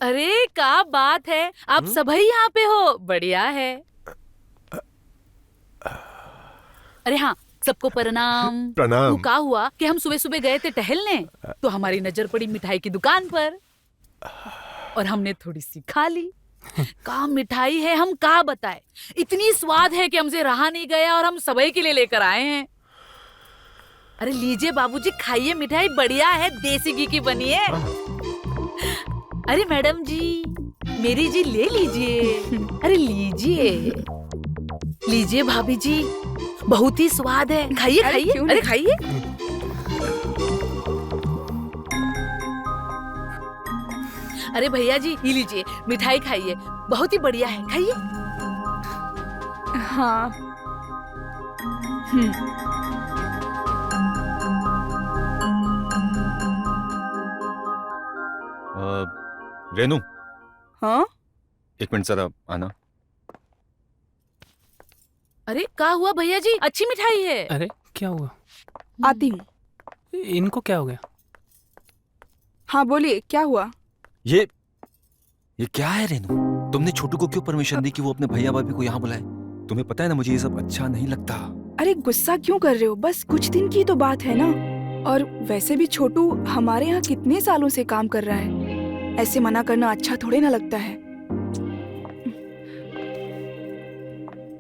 अरे क्या बात है, आप सभी यहाँ पे हो, बढ़िया है। अरे हाँ, सबको प्रणाम। वो प्रणाम। क्या हुआ कि हम सुबह सुबह गए थे टहलने, तो हमारी नजर पड़ी मिठाई की दुकान पर और हमने थोड़ी सी खा ली। क्या मिठाई है, हम क्या बताए, इतनी स्वाद है कि हमसे रहा नहीं गया और हम सभी के लिए लेकर आए हैं। अरे लीजिए बाबूजी, खाइए, मिठाई बढ़िया है, देसी घी की बनी है। अरे मैडम जी, मेरी जी ले लीजिए। अरे लीजिए लीजिए भाभी जी, बहुत ही स्वाद है, खाइए खाइए। अरे खाइए। अरे भैया जी, ये लीजिए, मिठाई खाइए, बहुत ही बढ़िया है, खाइए। हाँ। रेनू, हाँ? एक मिनट जरा आना। अरे क्या हुआ भैया जी, अच्छी मिठाई है। अरे क्या हुआ? आती हूँ। इनको क्या हो गया? हाँ बोलिए, क्या हुआ? ये क्या है रेनू? तुमने छोटू को क्यों परमिशन दी कि वो अपने भैया भाभी को यहाँ बुलाए? तुम्हें पता है ना, मुझे ये सब अच्छा नहीं लगता। अरे गुस्सा क्यों कर रहे हो, बस कुछ दिन की तो बात है ना। और वैसे भी छोटू हमारे यहाँ कितने सालों से काम कर रहा है, ऐसे मना करना अच्छा थोड़े ना लगता है।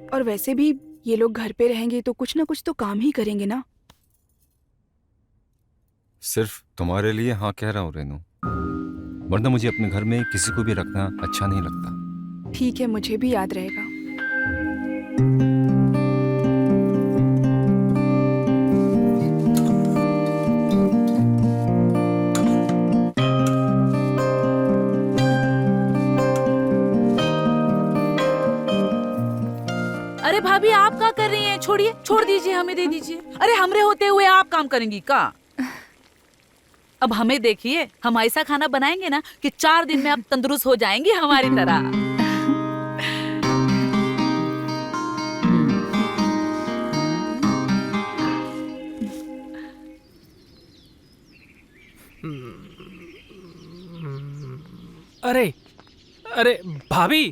और वैसे भी ये लोग घर पे रहेंगे तो कुछ ना कुछ तो काम ही करेंगे ना। सिर्फ तुम्हारे लिए हाँ कह रहा हूँ रेनू, वरना मुझे अपने घर में किसी को भी रखना अच्छा नहीं लगता। ठीक है, मुझे भी याद रहेगा। अरे भाभी, आप क्या कर रही हैं? छोड़िए, छोड़ दीजिए, हमें दे दीजिए। अरे हमरे होते हुए आप काम करेंगी का? अब हमें देखिए, हम ऐसा खाना बनाएंगे ना कि 4 दिन में आप तंदुरुस्त हो जाएंगी हमारी तरह। अरे अरे भाभी,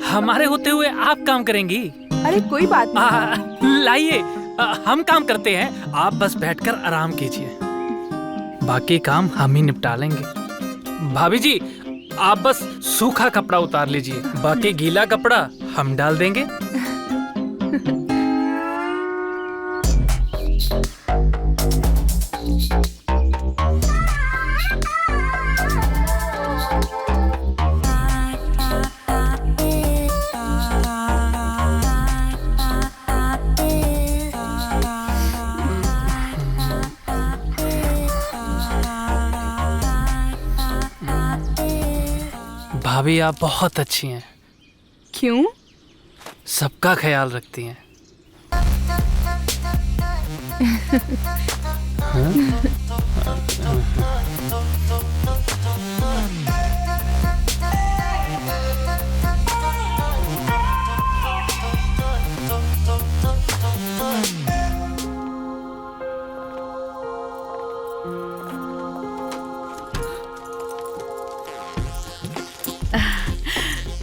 हमारे होते हुए आप काम करेंगी? अरे कोई बात नहीं। लाइए, हम काम करते हैं, आप बस बैठकर आराम कीजिए, बाकी काम हम ही निपटा लेंगे। भाभी जी, आप बस सूखा कपड़ा उतार लीजिए, बाकी गीला कपड़ा हम डाल देंगे। भाभी आप बहुत अच्छी हैं। क्यों? सबका ख्याल रखती हैं।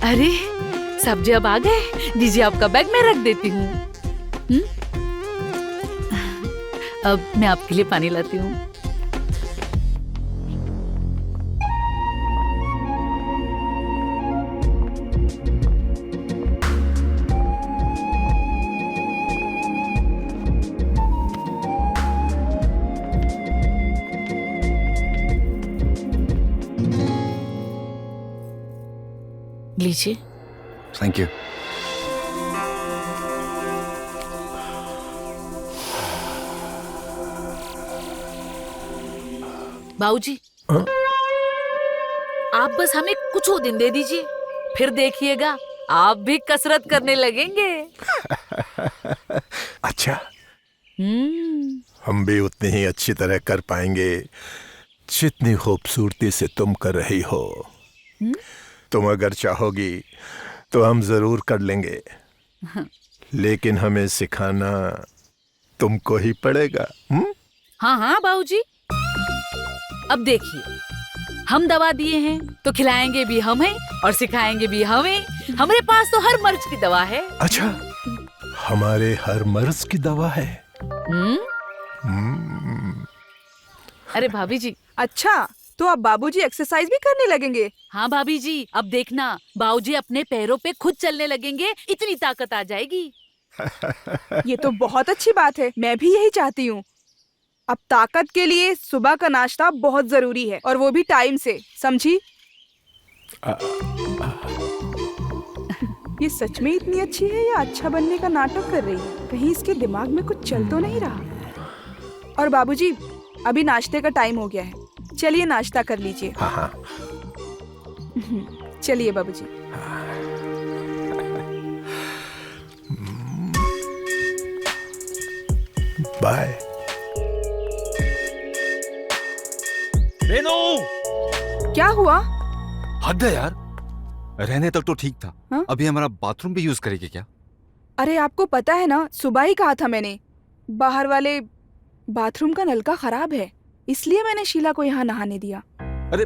अरे सब्जी अब आ गए, दीजिए आपका बैग मैं रख देती हूँ। अब मैं आपके लिए पानी लाती हूँ। लीजिए। Thank you. बाबूजी, आप बस हमें कुछ दिन दे दीजिए, फिर देखिएगा आप भी कसरत करने लगेंगे। अच्छा, हम भी उतनी ही अच्छी तरह कर पाएंगे जितनी खूबसूरती से तुम कर रही हो। तुम अगर चाहोगी तो हम जरूर कर लेंगे, लेकिन हमें सिखाना तुमको ही पड़ेगा। हाँ हाँ बाबूजी, अब देखिए, हम दवा दिए हैं तो खिलाएंगे भी हम हैं और सिखाएंगे भी हमें। हमारे पास तो हर मर्ज की दवा है। अच्छा, हमारे हर मर्ज की दवा है। अरे भाभी जी। अच्छा, तो अब बाबूजी एक्सरसाइज भी करने लगेंगे? हाँ भाभी जी, अब देखना बाबूजी अपने पैरों पे खुद चलने लगेंगे, इतनी ताकत आ जाएगी। ये तो बहुत अच्छी बात है, मैं भी यही चाहती हूँ। अब ताकत के लिए सुबह का नाश्ता बहुत जरूरी है, और वो भी टाइम से, समझी? ये सच में इतनी अच्छी है या अच्छा बनने का नाटक कर रही है? कहीं इसके दिमाग में कुछ चल तो नहीं रहा? और बाबूजी, अभी नाश्ते का टाइम हो गया है, चलिए नाश्ता कर लीजिए। हाँ। चलिए बाबूजी। बाय। रेनू, क्या हुआ? हद है यार, रहने तक तो ठीक था। हाँ? अभी हमारा बाथरूम भी यूज करेगी क्या? अरे आपको पता है ना, सुबह ही कहा था मैंने, बाहर वाले बाथरूम का नलका खराब है, इसलिए मैंने शीला को यहाँ नहाने दिया। अरे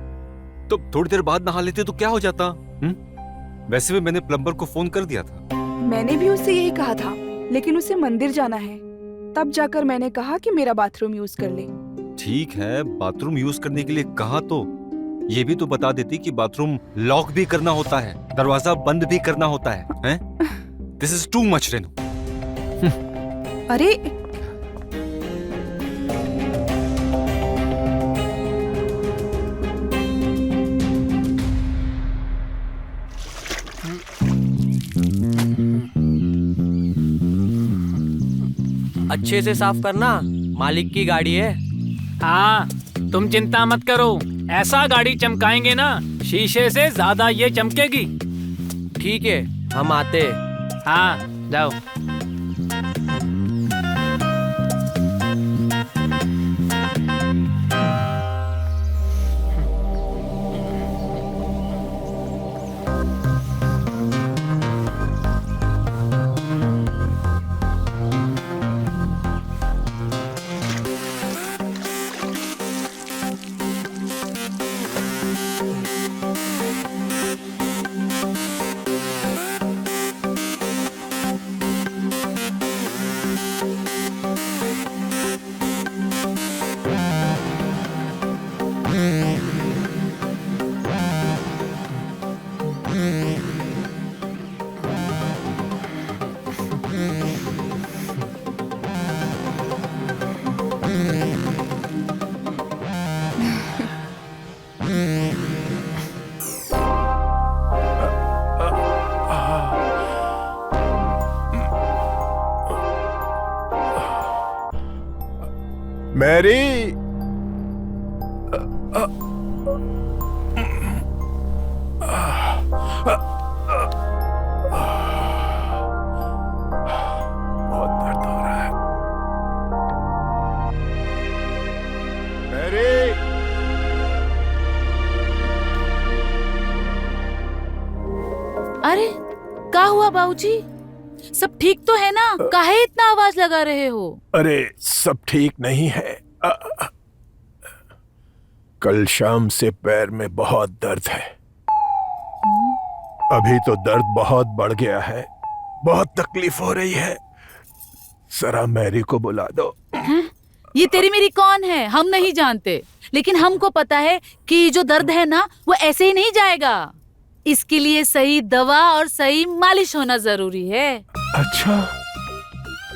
तो थोड़ी देर बाद नहा लेते तो क्या हो जाता? वैसे भी मैंने प्लम्बर को फोन कर दिया था। मैंने भी उससे यही कहा था, लेकिन उसे मंदिर जाना है, तब जाकर मैंने कहा कि मेरा बाथरूम यूज कर ले। ठीक है, बाथरूम यूज करने के लिए कहा तो ये भी तो बता देती कि बाथरूम लॉक भी करना होता है, दरवाजा बंद भी करना होता है? This is too much Renu. अरे अच्छे से साफ करना, मालिक की गाड़ी है। हाँ, तुम चिंता मत करो, ऐसा गाड़ी चमकाएंगे ना, शीशे से ज्यादा ये चमकेगी। ठीक है, हम आते। हाँ, जाओ। मैरी, बहुत दर्द हो रहा है। मैरी, अरे क्या हुआ बाबूजी? सब ठीक तो है ना? काहे इतना आवाज लगा रहे हो? अरे सब ठीक नहीं है। कल शाम से पैर में बहुत दर्द है। अभी तो दर्द बहुत बढ़ गया है, बहुत तकलीफ हो रही है। जरा मैरी को बुला दो। ये तेरी मेरी कौन है? हम नहीं जानते, लेकिन हमको पता है कि जो दर्द है ना, वो ऐसे ही नहीं जाएगा। इसके लिए सही दवा और सही मालिश होना जरूरी है। अच्छा,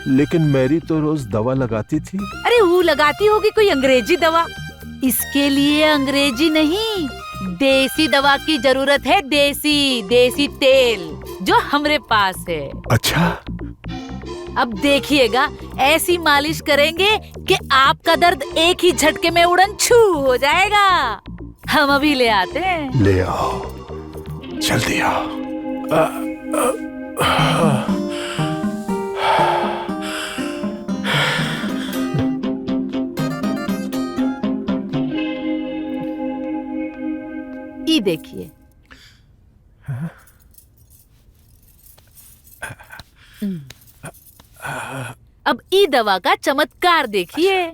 लेकिन मैरी तो रोज दवा लगाती थी। अरे वो लगाती होगी कोई अंग्रेजी दवा। इसके लिए अंग्रेजी नहीं, देसी दवा की जरूरत है। देसी तेल जो हमरे पास है। अच्छा, अब देखिएगा, ऐसी मालिश करेंगे कि आपका दर्द एक ही झटके में उड़न छू हो जाएगा। हम अभी ले आते हैं। ले आओ, जल्दी आओ। ये देखिए। अब ई दवा का चमत्कार देखिए।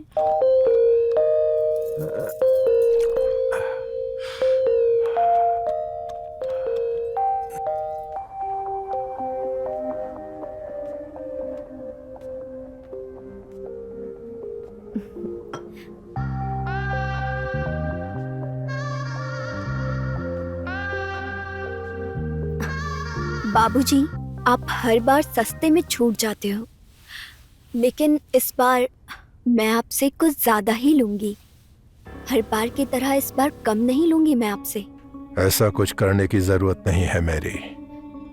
बाबूजी, आप हर बार सस्ते में छूट जाते हो, लेकिन इस बार मैं आपसे कुछ ज्यादा ही लूंगी। हर बार की तरह इस बार कम नहीं लूंगी मैं आपसे। ऐसा कुछ करने की जरूरत नहीं है मैरी।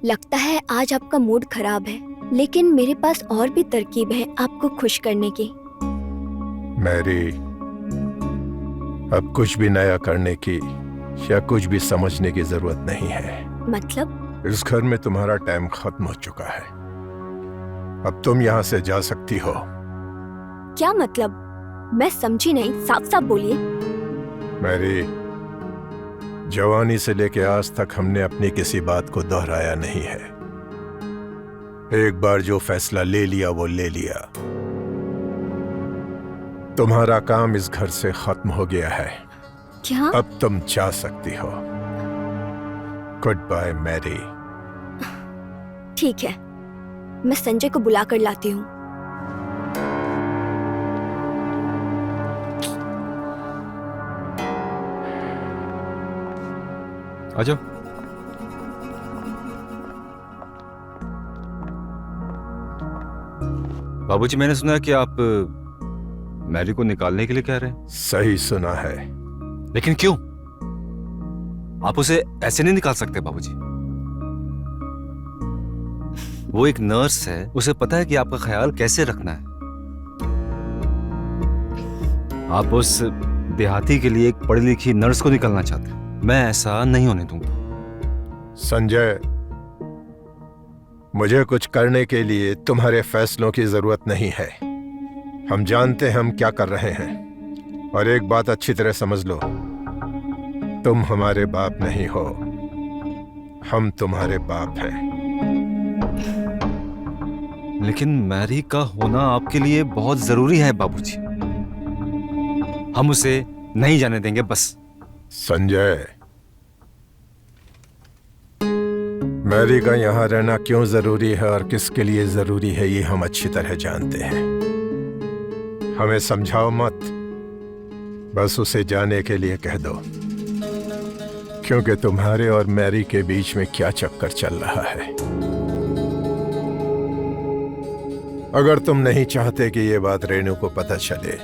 लगता है आज आपका मूड खराब है, लेकिन मेरे पास और भी तरकीब है आपको खुश करने की। मैरी, अब कुछ भी नया करने की या कुछ भी समझने की जरूरत नहीं है। मतलब? इस घर में तुम्हारा टाइम खत्म हो चुका है। अब तुम यहाँ से जा सकती हो। क्या मतलब? मैं समझी नहीं, साफ साफ बोलिए। मैरी, जवानी से लेके आज तक हमने अपनी किसी बात को दोहराया नहीं है। एक बार जो फैसला ले लिया वो ले लिया। तुम्हारा काम इस घर से खत्म हो गया है। क्या? अब तुम जा सकती हो। Good bye Mary. ठीक है, मैं संजय को बुला कर लाती हूँ। आ जाओ। बाबूजी, मैंने सुना कि आप मैरी को निकालने के लिए कह रहे हैं। सही सुना है। लेकिन क्यों? आप उसे ऐसे नहीं निकाल सकते बाबूजी। वो एक नर्स है, उसे पता है कि आपका ख्याल कैसे रखना है। आप उस देहाती के लिए एक पढ़ी लिखी नर्स को निकालना चाहते हैं। मैं ऐसा नहीं होने दूंगा। संजय, मुझे कुछ करने के लिए तुम्हारे फैसलों की जरूरत नहीं है। हम जानते हैं हम क्या कर रहे हैं। और एक बात अच्छी तरह समझ लो, तुम हमारे बाप नहीं हो, हम तुम्हारे बाप हैं। लेकिन मैरी का होना आपके लिए बहुत जरूरी है बाबूजी। हम उसे नहीं जाने देंगे बस। संजय, मैरी का यहाँ रहना क्यों जरूरी है और किसके लिए जरूरी है ये हम अच्छी तरह जानते हैं। हमें समझाओ मत, बस उसे जाने के लिए कह दो, क्योंकि तुम्हारे और मैरी के बीच में क्या चक्कर चल रहा है। अगर तुम नहीं चाहते कि ये बात रेणु को पता चले,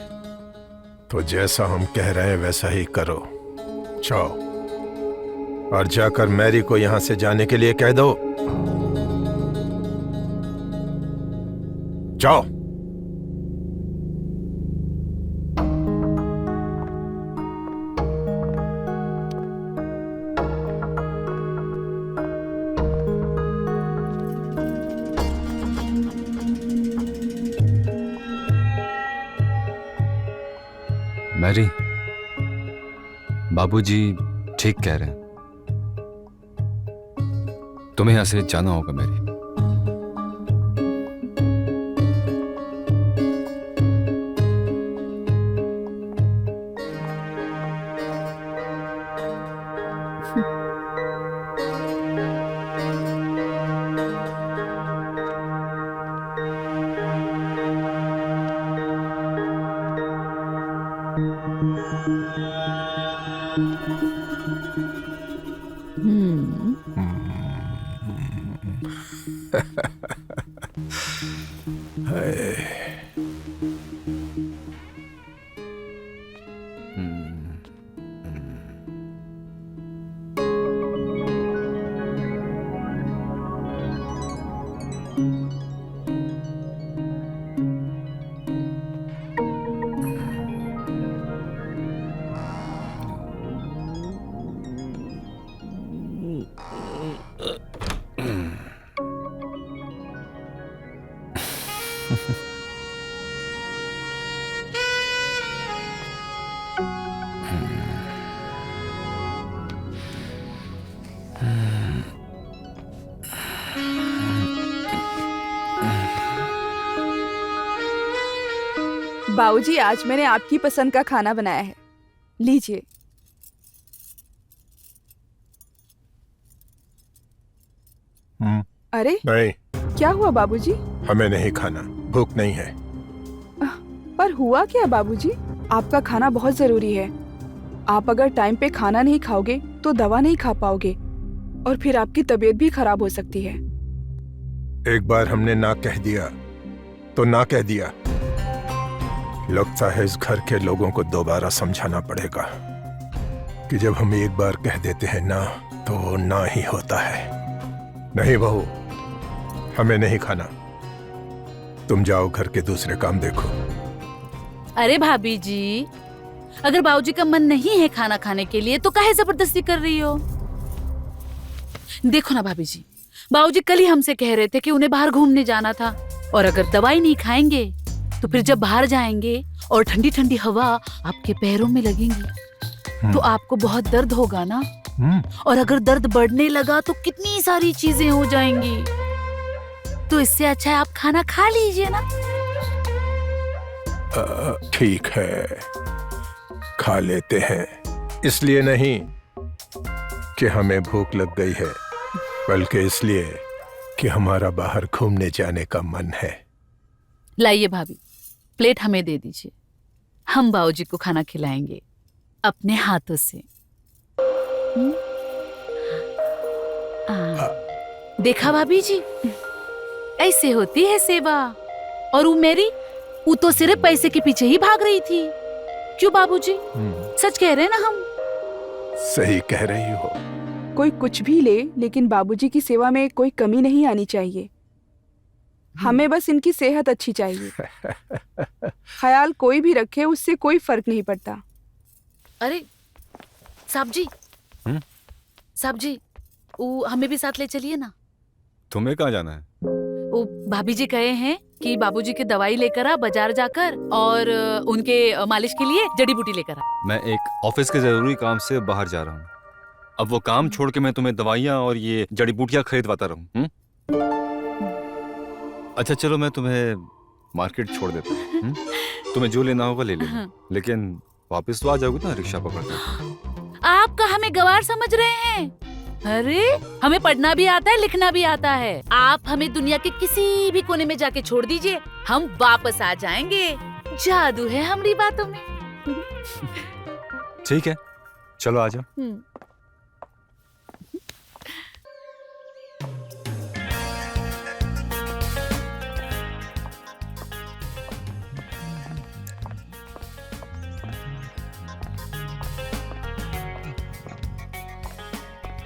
तो जैसा हम कह रहे हैं वैसा ही करो। जाओ और जाकर मैरी को यहां से जाने के लिए कह दो। जाओ। मैरी, बाबूजी ठीक कह रहे हैं। तुम्हें यहां से जाना होगा मैरी। बाबूजी, आज मैंने आपकी पसंद का खाना बनाया है, लीजिए। अरे नहीं, क्या हुआ बाबूजी? हमें नहीं खाना, भूख नहीं है। पर हुआ क्या बाबूजी? आपका खाना बहुत जरूरी है। आप अगर टाइम पे खाना नहीं खाओगे तो दवा नहीं खा पाओगे और फिर आपकी तबीयत भी खराब हो सकती है। एक बार हमने ना कह दिया तो ना कह दिया। लगता है इस घर के लोगों को दोबारा समझाना पड़ेगा कि जब हम एक बार कह देते हैं ना तो वो ना ही होता है। नहीं बहू, हमें नहीं खाना, तुम जाओ घर के दूसरे काम देखो। अरे भाभी जी, अगर बाबूजी का मन नहीं है खाना खाने के लिए तो काहे जबरदस्ती कर रही हो? देखो ना भाभी जी, बाबूजी कल ही हमसे कह रहे थे कि उन्हें बाहर घूमने जाना था, और अगर दवाई नहीं खाएंगे तो फिर जब बाहर जाएंगे और ठंडी ठंडी हवा आपके पैरों में लगेंगी तो आपको बहुत दर्द होगा ना, और अगर दर्द बढ़ने लगा तो कितनी सारी चीजें हो जाएंगी। तो इससे अच्छा है आप खाना खा लीजिए ना। ठीक है, खा लेते हैं। इसलिए नहीं कि हमें भूख लग गई है, बल्कि इसलिए कि हमारा बाहर घूमने जाने का मन है। लाइए भाभी, प्लेट हमें दे दीजिए, हम बाबूजी को खाना खिलाएंगे अपने हाथों से। देखा भाभी जी, ऐसे होती है सेवा। और वो मेरी, वो तो सिर्फ पैसे के पीछे ही भाग रही थी। क्यों बाबूजी, सच कह रहे हैं ना हम? सही कह रही हो। कोई कुछ भी ले, लेकिन बाबूजी की सेवा में कोई कमी नहीं आनी चाहिए। हमें बस इनकी सेहत अच्छी चाहिए। ख्याल कोई भी रखे, उससे कोई फर्क नहीं पड़ता। अरे साहब जी, साहब जी, वो हमें भी साथ ले चलिए ना। तुम्हें कहाँ जाना है? वो भाभी जी कहे हैं कि बाबूजी की दवाई लेकर आ बाजार जाकर, और उनके मालिश के लिए जड़ी बूटी लेकर आ। मैं एक ऑफिस के जरूरी काम से बाहर जा रहा हूँ। अब वो काम छोड़ के मैं तुम्हें दवाइयाँ और ये जड़ी बूटियाँ खरीदवाता रहूँ? अच्छा चलो, मैं तुम्हें मार्केट छोड़ देता हूँ। तुम्हें जो लेना होगा ले लेना, लेकिन वापस तो आ जाओगे ना रिक्शा पकड़ के। आपका हमें गवार समझ रहे हैं? अरे हमें पढ़ना भी आता है, लिखना भी आता है। आप हमें दुनिया के किसी भी कोने में जाके छोड़ दीजिए, हम वापस आ जाएंगे। जादू है हमारी बातों में। ठीक है, चलो आ जाओ।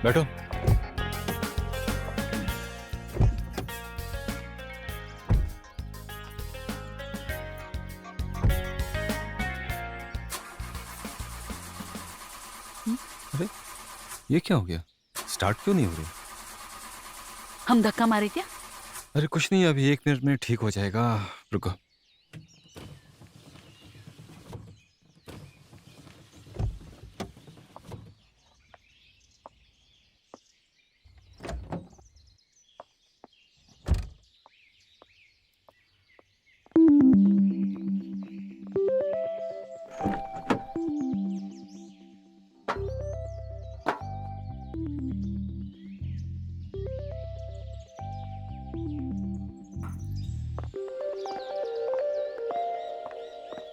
बैठो। अरे ये क्या हो गया? स्टार्ट क्यों नहीं हो रही? हम धक्का मारे क्या? अरे कुछ नहीं, अभी 1 मिनट में ठीक हो जाएगा, रुको।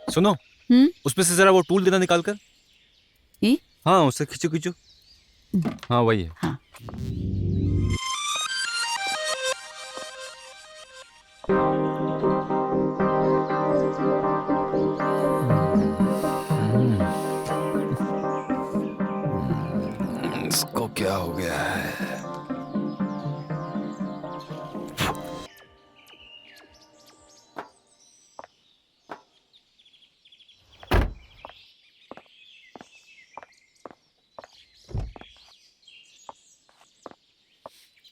सुनो, उसमें से जरा वो टूल देना निकाल कर। हाँ, उससे खींचो खींचो। हाँ वही है। हाँ। इसको क्या हो गया है?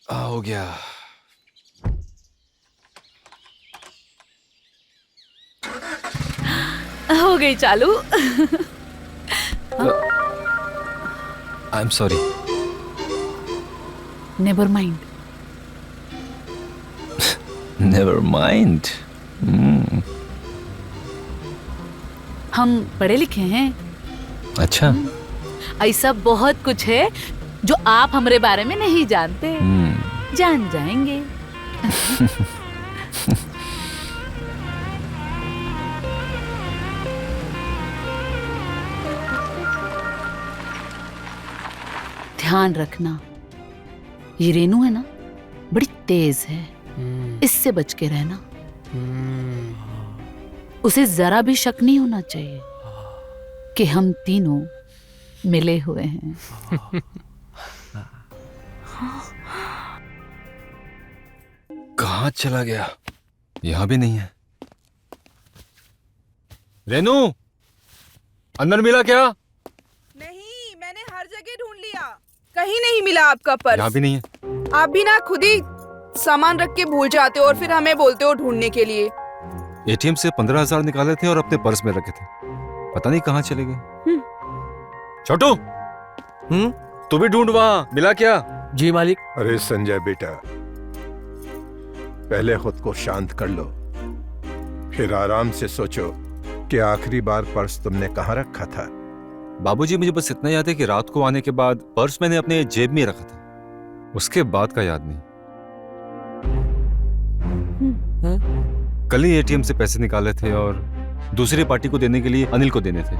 हो गया। हो गई चालू। I am sorry. Never mind. Never mind. हम पढ़े लिखे हैं। अच्छा। ऐसा बहुत कुछ है जो आप हमारे बारे में नहीं जानते। जान जाएंगे। ध्यान रखना, ये रेनू है ना, बड़ी तेज है। इससे बच के रहना। उसे जरा भी शक नहीं होना चाहिए कि हम तीनों मिले हुए हैं। कहाँ चला गया? यहाँ भी नहीं है। रेनू, अंदर मिला क्या? नहीं, मैंने हर जगह ढूंढ लिया, कहीं नहीं मिला आपका पर्स। यहाँ भी नहीं है। आप भी ना खुद ही सामान रख के भूल जाते हो और फिर हमें बोलते हो ढूंढने के लिए। एटीएम से 15,000 निकाले थे और अपने पर्स में रखे थे, पता नहीं कहाँ चले गए। छोटू, तू भी ढूंढ, वहां मिला क्या? जी मालिक। अरे संजय बेटा, पहले खुद को शांत कर लो, फिर आराम से सोचो कि आखिरी बार पर्स तुमने कहाँ रखा था। बाबूजी, मुझे बस इतना याद है कि रात को आने के बाद पर्स मैंने अपने जेब में रखा था, उसके बाद का याद नहीं। कल ही एटीएम से पैसे निकाले थे और दूसरी पार्टी को देने के लिए अनिल को देने थे।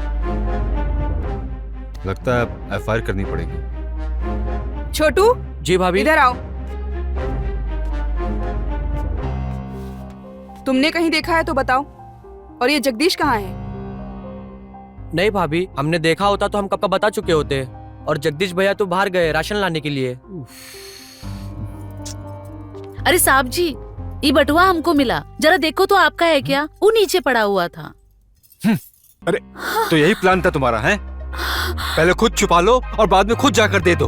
लगता है अब एफआईआर करनी पड़ेगी। छोटू, जी भाभी। इधर आओ। तुमने कहीं देखा है तो बताओ। और ये जगदीश कहाँ है? नहीं भाभी, हमने देखा होता तो हम कब का बता चुके होते। और जगदीश भैया तो बाहर गए राशन लाने के लिए। अरे साहब जी, ये बटुआ हमको मिला, जरा देखो तो आपका है क्या? वो नीचे पड़ा हुआ था। अरे तो यही प्लान था तुम्हारा, है? पहले खुद छुपा लो और बाद में खुद जाकर दे दो,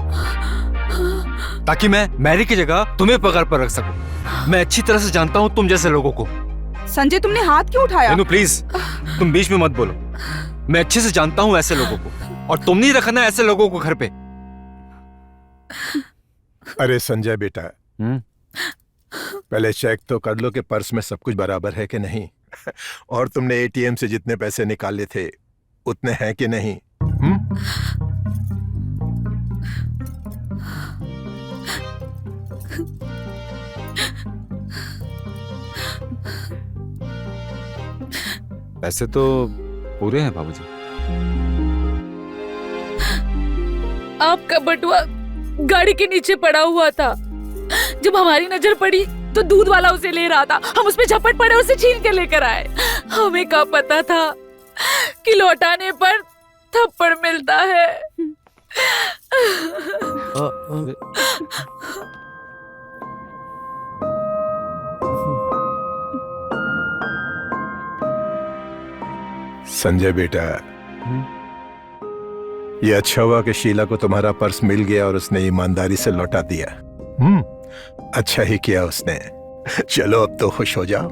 ताकि मैं मैरी की जगह तुम्हें पकड़ पर रख सकूं। मैं अच्छी तरह से जानता हूं तुम जैसे लोगों को। संजय, तुमने हाथ क्यों उठाया? रेनू प्लीज, तुम बीच में मत बोलो। मैं अच्छे से जानता हूं ऐसे लोगों को, और तुम नहीं रखना ऐसे लोगों को घर पे। अरे संजय बेटा, पहले चेक तो कर लो कि पर्स में सब कुछ बराबर है कि नहीं, और तुमने एटीएम से जितने पैसे निकाले थे उतने हैं कि नहीं। पैसे तो पूरे हैं बाबूजी। आपका बटुआ गाड़ी के नीचे पड़ा हुआ था। जब हमारी नजर पड़ी तो दूध वाला उसे ले रहा था, हम उस पे झपट पड़े, उसे छीन के लेकर आए। हमें क्या पता था कि लौटाने पर थप्पड़ मिलता है। संजय बेटा, ये अच्छा हुआ कि शीला को तुम्हारा पर्स मिल गया और उसने ईमानदारी से लौटा दिया। अच्छा ही किया उसने। चलो अब तो खुश हो जाओ।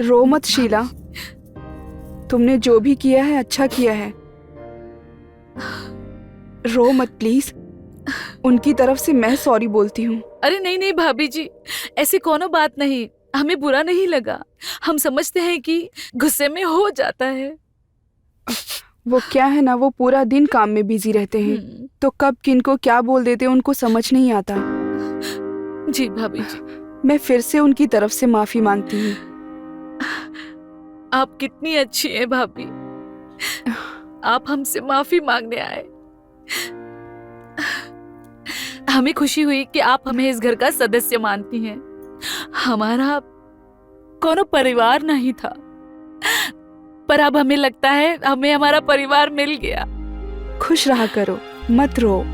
रो मत शीला, तुमने जो भी किया है अच्छा किया है। रो मत प्लीज, उनकी तरफ से मैं सॉरी बोलती हूँ। अरे नहीं नहीं भाभी जी, ऐसी कोनो बात नहीं, हमें बुरा नहीं लगा। हम समझते हैं कि गुस्से में हो जाता है। वो क्या है ना, वो पूरा दिन काम में बिजी रहते हैं, तो कब किनको क्या बोल देते हैं उनको समझ नहीं आता। जी भाभी जी। मैं फिर से उनकी तरफ से माफी मांगती हूँ। आप कितनी अच्छी हैं भाभी, आप हमसे माफी मांगने आए। हमें खुशी हुई कि आप हमें इस घर का सदस्य मानती हैं। हमारा कोनो परिवार नहीं था, पर अब हमें लगता है हमें हमारा परिवार मिल गया। खुश रहा करो, मत रो।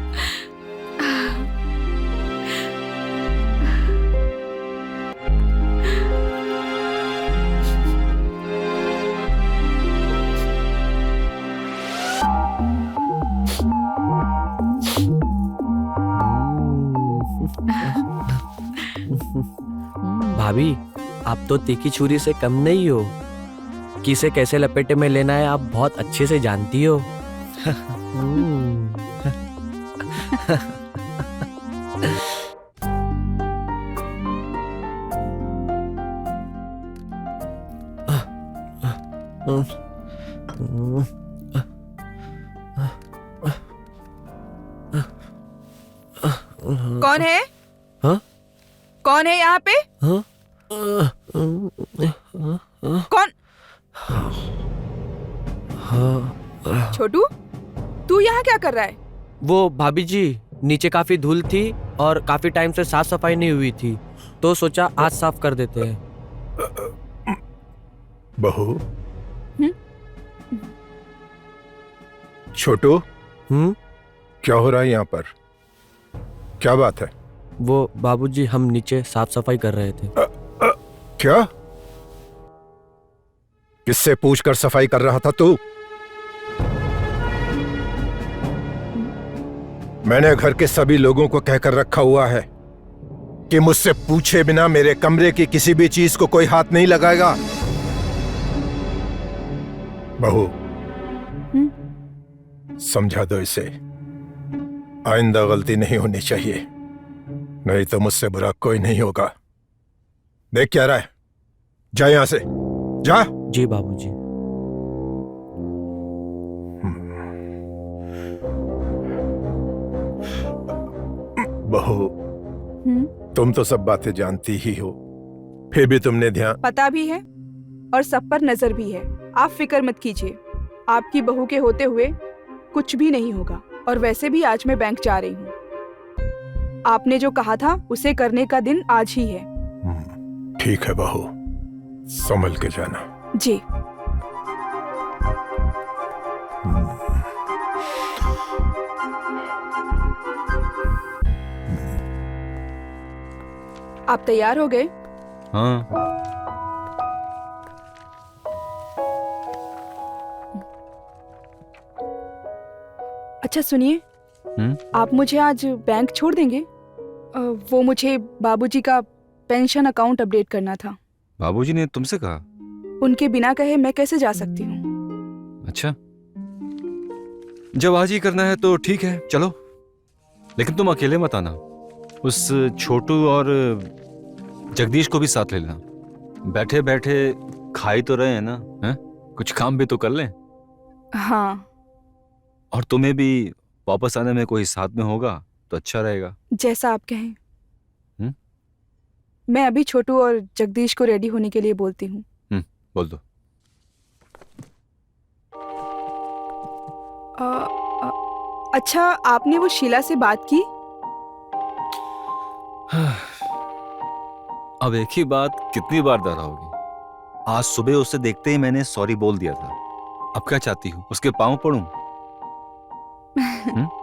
भाभी, आप तो तीखी छुरी से कम नहीं हो। किसे कैसे लपेटे में लेना है आप बहुत अच्छे से जानती हो। कौन है? हाँ? कौन है यहाँ पे? हाँ? कौन? हाँ। छोटू, तू यहाँ क्या कर रहा है? वो भाभी जी, नीचे काफी धूल थी और काफी टाइम से साफ सफाई नहीं हुई थी, तो सोचा आज साफ कर देते हैं। बहू, छोटू, क्या हो रहा है यहाँ पर? क्या बात है? वो बाबूजी, हम नीचे साफ सफाई कर रहे थे। क्या? किससे पूछकर सफाई कर रहा था तू? मैंने घर के सभी लोगों को कहकर रखा हुआ है कि मुझसे पूछे बिना मेरे कमरे की किसी भी चीज को कोई हाथ नहीं लगाएगा। बहू, समझा दो इसे, आइंदा गलती नहीं होनी चाहिए, नहीं तो मुझसे बुरा कोई नहीं होगा। देख क्या रहा है, जा यहां से, जा। जी बाबूजी। बहू, तुम तो सब बातें जानती ही हो, फिर भी तुमने ध्यान। पता भी है और सब पर नजर भी है। आप फिक्र मत कीजिए, आपकी बहू के होते हुए कुछ भी नहीं होगा। और वैसे भी आज मैं बैंक जा रही हूँ। आपने जो कहा था उसे करने का दिन आज ही है। ठीक है बहू, संभल के जाना। जी। आप तैयार हो गए? हाँ। अच्छा सुनिए, आप मुझे आज बैंक छोड़ देंगे? वो मुझे बाबूजी का पेंशन अकाउंट अपडेट करना था। बाबूजी ने तुमसे कहा? उनके बिना कहे मैं कैसे जा सकती हूँ? अच्छा, जब आज ही करना है तो ठीक है, चलो। लेकिन तुम अकेले मत आना, उस छोटू और जगदीश को भी साथ ले लेना। बैठे बैठे खा ही तो रहे हैं ना, हैं? कुछ काम भी तो कर लें। हाँ। और तुम्हें भी वापस आने में कोई साथ में होगा तो अच्छा रहेगा। जैसा आप कहें। मैं अभी छोटू और जगदीश को रेडी होने के लिए बोलती हूँ। बोल दो। अच्छा, आपने वो शीला से बात की? अब एक ही बात कितनी बार दोहराओगी? आज सुबह उसे देखते ही मैंने सॉरी बोल दिया था। अब क्या चाहती हूँ, उसके पांव पड़ूं?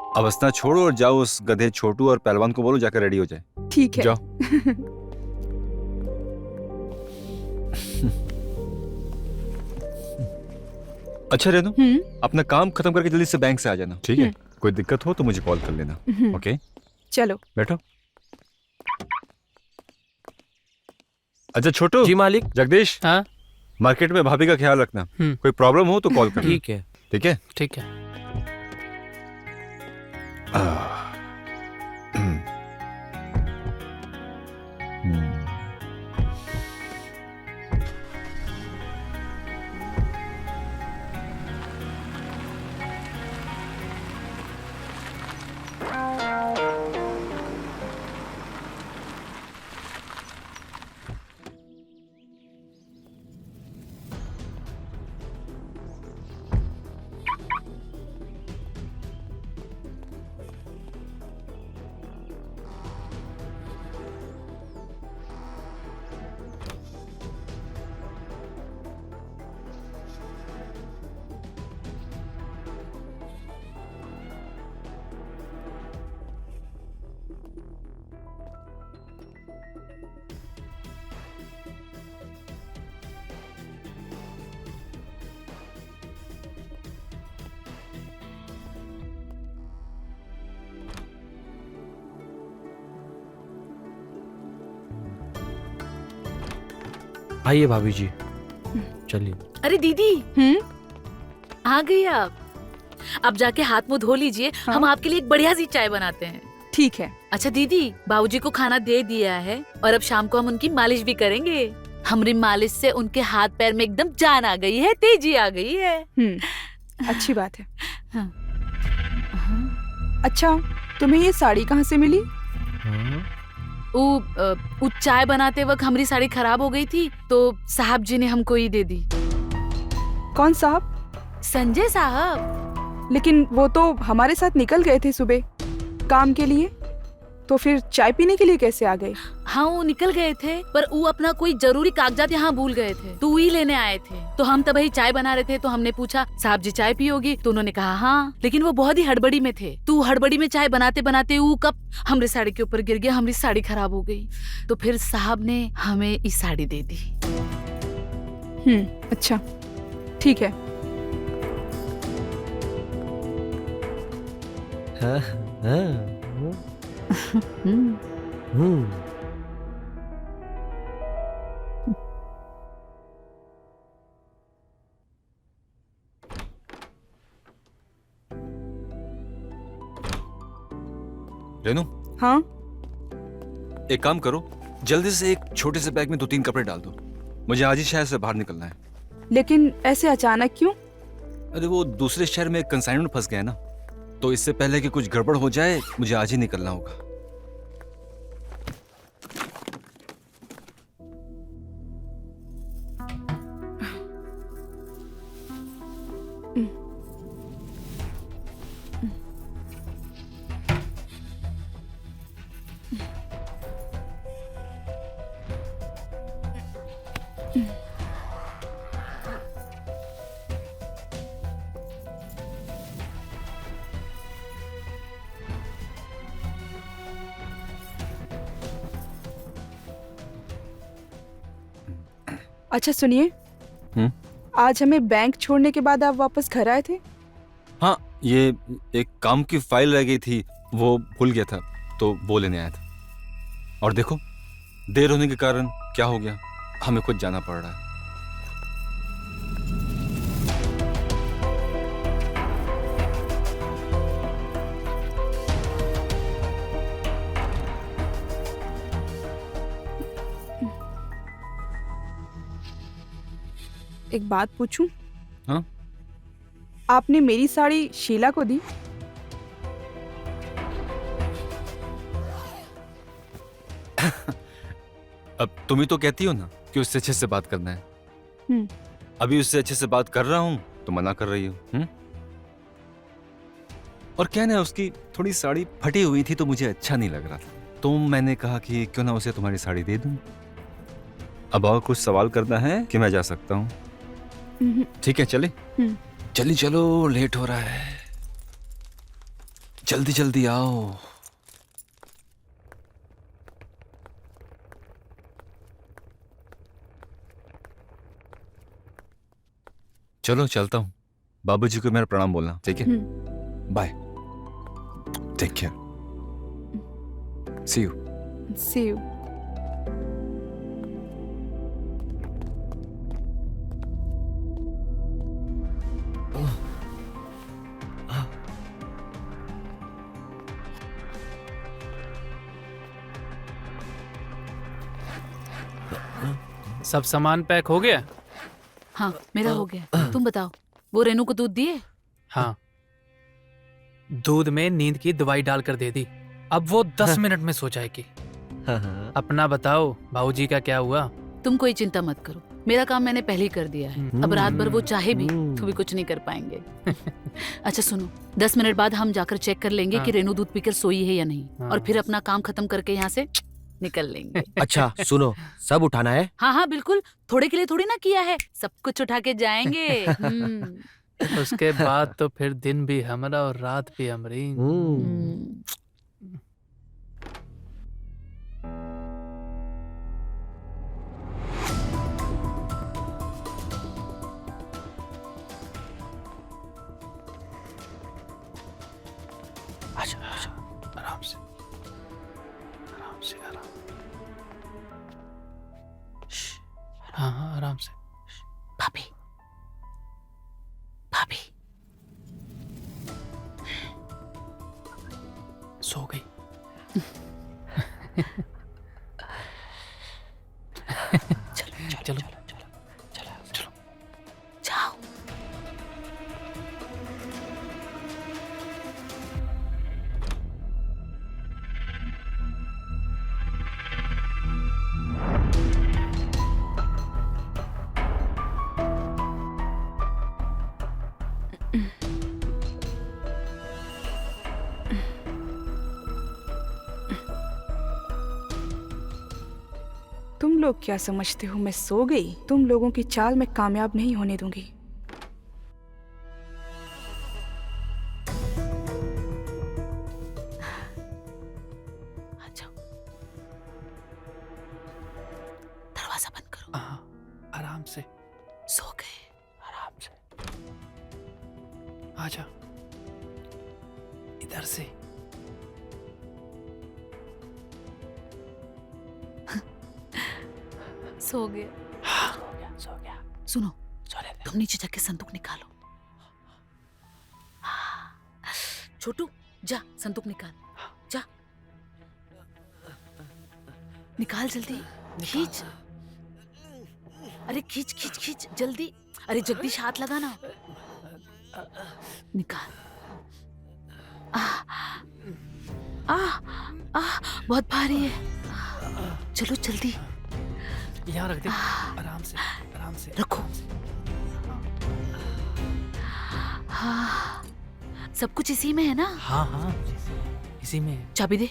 अब हंसना छोड़ो और जाओ, उस गधे छोटू और पहलवान को बोलो जाकर रेडी हो जाए। ठीक है, जाओ। अच्छा रेनू, अपना काम खत्म करके जल्दी से बैंक से आ जाना, ठीक है? कोई दिक्कत हो तो मुझे कॉल कर लेना। ओके, चलो बैठो। अच्छा छोटू। जी मालिक। जगदीश, हाँ? मार्केट में भाभी का ख्याल रखना। कोई प्रॉब्लम हो तो कॉल करना। ठीक है। ठीक है, ठीक है। आइए भाभी जी, चलिए। अरे दीदी, आ गई आप। अब जाके हाथ मुंह धो लीजिए। हाँ? हम आपके लिए एक बढ़िया सी चाय बनाते हैं। ठीक है। अच्छा दीदी, बाबूजी को खाना दे दिया है और अब शाम को हम उनकी मालिश भी करेंगे। हमारी मालिश से उनके हाथ पैर में एकदम जान आ गई है, तेजी आ गई है। अच्छी बात है। हाँ। अच्छा, तुम्हें ये साड़ी कहाँ से मिली? वो चाय बनाते वक्त हमारी साड़ी खराब हो गई थी तो साहब जी ने हमको ये दे दी। कौन साहब? संजय साहब। लेकिन वो तो हमारे साथ निकल गए थे सुबह काम के लिए, तो फिर चाय पीने के लिए कैसे आ गए? हाँ वो निकल गए थे, पर वो अपना कोई जरूरी कागजात यहाँ भूल गए थे तो वही लेने आए थे। तो हम तब ही चाय बना रहे थे तो हमने पूछा साहब जी चाय पियोगी, तो उन्होंने कहा हाँ, लेकिन वो बहुत ही हड़बड़ी में थे। तो हड़बड़ी में चाय बनाते बनाते वो कप हमारी साड़ी के ऊपर गिर गया, हमारी साड़ी खराब हो गई। तो फिर साहब ने हमें ये साड़ी दे दी। अच्छा ठीक है। हाँ, हाँ, हम्म। हम्म। रेनू, हाँ एक काम करो, जल्दी से एक छोटे से बैग में 2-3 कपड़े डाल दो। मुझे आज ही शहर से बाहर निकलना है। लेकिन ऐसे अचानक क्यों? अरे वो दूसरे शहर में कंसाइनमेंट फंस गया ना, तो इससे पहले कि कुछ गड़बड़ हो जाए मुझे आज ही निकलना होगा। अच्छा सुनिए, आज हमें बैंक छोड़ने के बाद आप वापस घर आए थे? हाँ, ये एक काम की फाइल रह गई थी, वो भूल गया था तो वो लेने आया था। और देखो देर होने के कारण क्या हो गया, हमें खुद जाना पड़ रहा है। एक बात पूछूं? हाँ? आपने मेरी साड़ी शीला को दी? अब तुम ही तो कहती हो ना कि उससे अच्छे से बात करना है। अभी उससे अच्छे से बात कर रहा हूं तो मना कर रही हो। और क्या ना, उसकी थोड़ी साड़ी फटी हुई थी तो मुझे अच्छा नहीं लग रहा था, तो मैंने कहा कि क्यों ना उसे तुम्हारी साड़ी दे दूं। अब और कुछ सवाल करना है कि मैं जा सकता हूँ? ठीक है चले। जल्दी चलो, लेट हो रहा है, जल्दी जल्दी आओ। चलो चलता हूँ, बाबूजी को मेरा प्रणाम बोलना, ठीक है? Bye, take care, see you. See you. सब सामान पैक हो गया? हाँ मेरा हो गया, तुम बताओ वो रेनू को दूध दिए? हाँ, दूध में नींद की दवाई डालकर दे दी, अब वो 10 मिनट में सो जाएगी। अपना बताओ, बाबूजी का क्या हुआ? तुम कोई चिंता मत करो, मेरा काम मैंने पहले ही कर दिया है। अब रात भर वो चाहे भी तो भी कुछ नहीं कर पाएंगे। अच्छा सुनो, 10 मिनट बाद हम जाकर चेक कर लेंगे कि रेनू दूध पीकर सोई है या नहीं, और फिर अपना काम खत्म करके यहाँ से निकल लेंगे। अच्छा सुनो, सब उठाना है? हाँ हाँ बिल्कुल, थोड़े के लिए थोड़ी ना किया है, सब कुछ उठा के जाएंगे। उसके बाद तो फिर दिन भी हमारा और रात भी हमारी। आराम से, आराम से, आराम। हाँ हाँ आराम से। भाभी, भाभी सो गई। चलो चलो चलो जाओ। तुम लोग क्या समझते हो मैं सो गई? तुम लोगों की चाल मैं कामयाब नहीं होने दूंगी। आ जाओ, दरवाजा बंद करो। आराम से, सो गए? आराम से। आजा, इधर से। सो गए? सो गया। सुनो, सोने दे। तुम नीचे जाके संदूक निकालो। छोटू, जा संदूक निकाल, जा निकाल जल्दी, खींच। अरे खींच खींच खींच जल्दी। अरे जगदीश हाथ लगाना। निकाल। बहुत भारी है। चलो जल्दी यहाँ रख दे। आराम से, आराम से रखो। हाँ, सब कुछ इसी में है ना? हाँ हाँ, इसी में है। चाबी दे।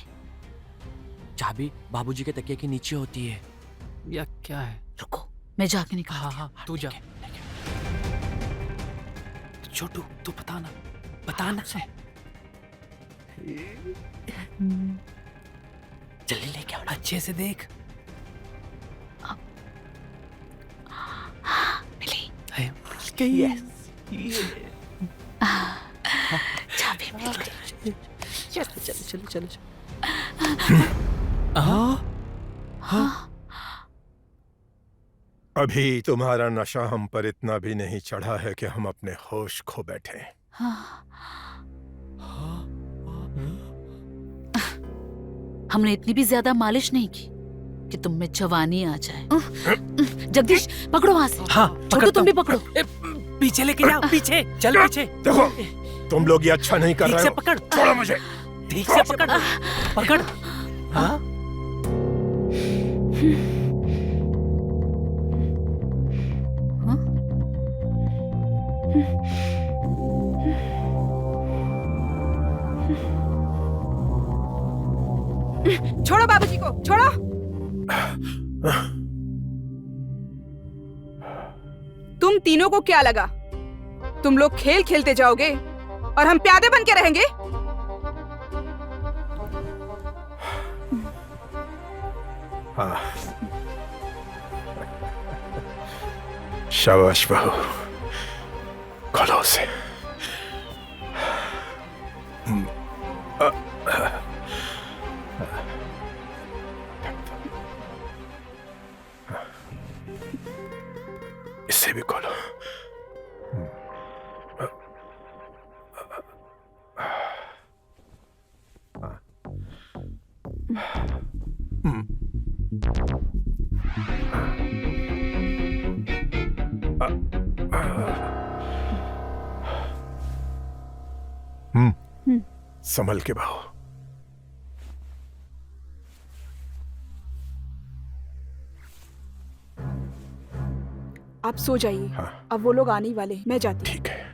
चाबी बाबूजी के तकिए के नीचे होती है। या क्या है? रुको, मैं जाके निकाल। हाँ हाँ, तू जा। छोटू, तू बताना, बताना से। जल्दी लेके आओ। अच्छे से देख। मिली। यस। चाबी मिल गई। चलो चलो चलो। अभी तुम्हारा नशा हम पर इतना भी नहीं चढ़ा है कि हम अपने होश खो बैठे। हमने इतनी भी ज्यादा मालिश नहीं की कि तुम में जवानी आ जाए। जगदीश पकड़ो वहां से। हाँ, छोटू तुम भी पकड़ो। पीछे लेके जाओ, पीछे चल, पीछे। देखो, तुम लोग ये अच्छा नहीं कर ठीक रहे से हो। पकड़। छोड़ो मुझे। ठीक से पकड़, पकड़। हाँ, छोड़ो बाबूजी को, छोड़ो। तुम तीनों को क्या लगा तुम लोग खेल खेलते जाओगे और हम प्यादे बन के रहेंगे? हाँ, शाबाश बहू, खोलो उसे। इसे भी खोलो। संभल के बहू। आप सो जाइए। हाँ। अब वो लोग आने ही वाले हैं, मैं जाती हूँ। ठीक है।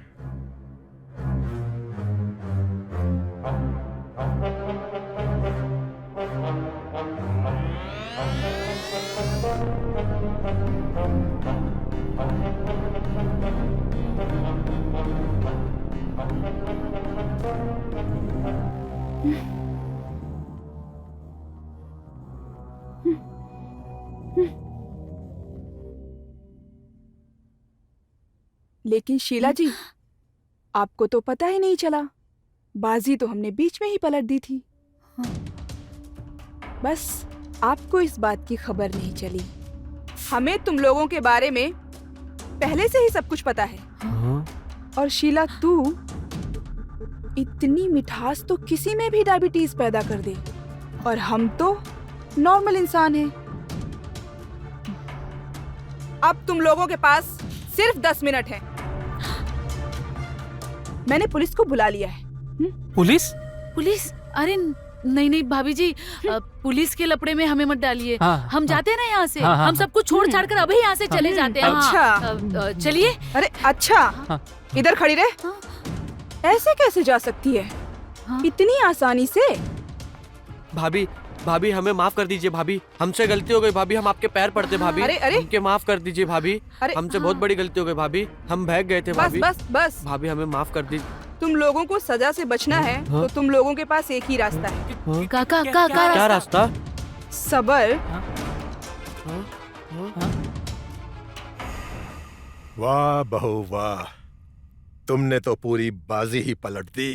लेकिन शीला जी, आपको तो पता ही नहीं चला। बाजी तो हमने बीच में ही पलट दी थी। बस आपको इस बात की खबर नहीं चली। हमें तुम लोगों के बारे में पहले से ही सब कुछ पता है। और शीला, तू इतनी मिठास तो किसी में भी डायबिटीज पैदा कर दे, और हम तो नॉर्मल इंसान हैं। अब तुम लोगों के पास सिर्फ 10 मिनट है। मैंने पुलिस को बुला लिया है। पुलिस? पुलिस? अरे नहीं नहीं भाभी जी, पुलिस के लपड़े में हमें मत डालिए। हाँ, हम जाते हैं ना यहाँ से। हाँ, हम सब कुछ छोड़ छाड़ कर अभी यहाँ से चले जाते हैं। अच्छा। हाँ, चलिए। अरे अच्छा, इधर खड़ी रहे। हाँ। ऐसे कैसे जा सकती है हाँ। इतनी आसानी से? भाभी, भाभी हमें माफ कर दीजिए भाभी, हमसे गलती हो गई भाभी, हम आपके पैर पड़ते भाभी। अरे, अरे। हमके माफ कर दीजिए भाभी, अरे, हमसे बहुत बड़ी गलती हो गई भाभी, हम भाग गए थे बस भाभी। बस बस। भाभी हमें माफ कर दीजिए। तुम लोगों को सजा से बचना है तो तुम लोगों के पास एक ही रास्ता है, काका क्या रास्ता? सबर। वाह बहू वाह, तुमने तो पूरी बाजी ही पलट दी।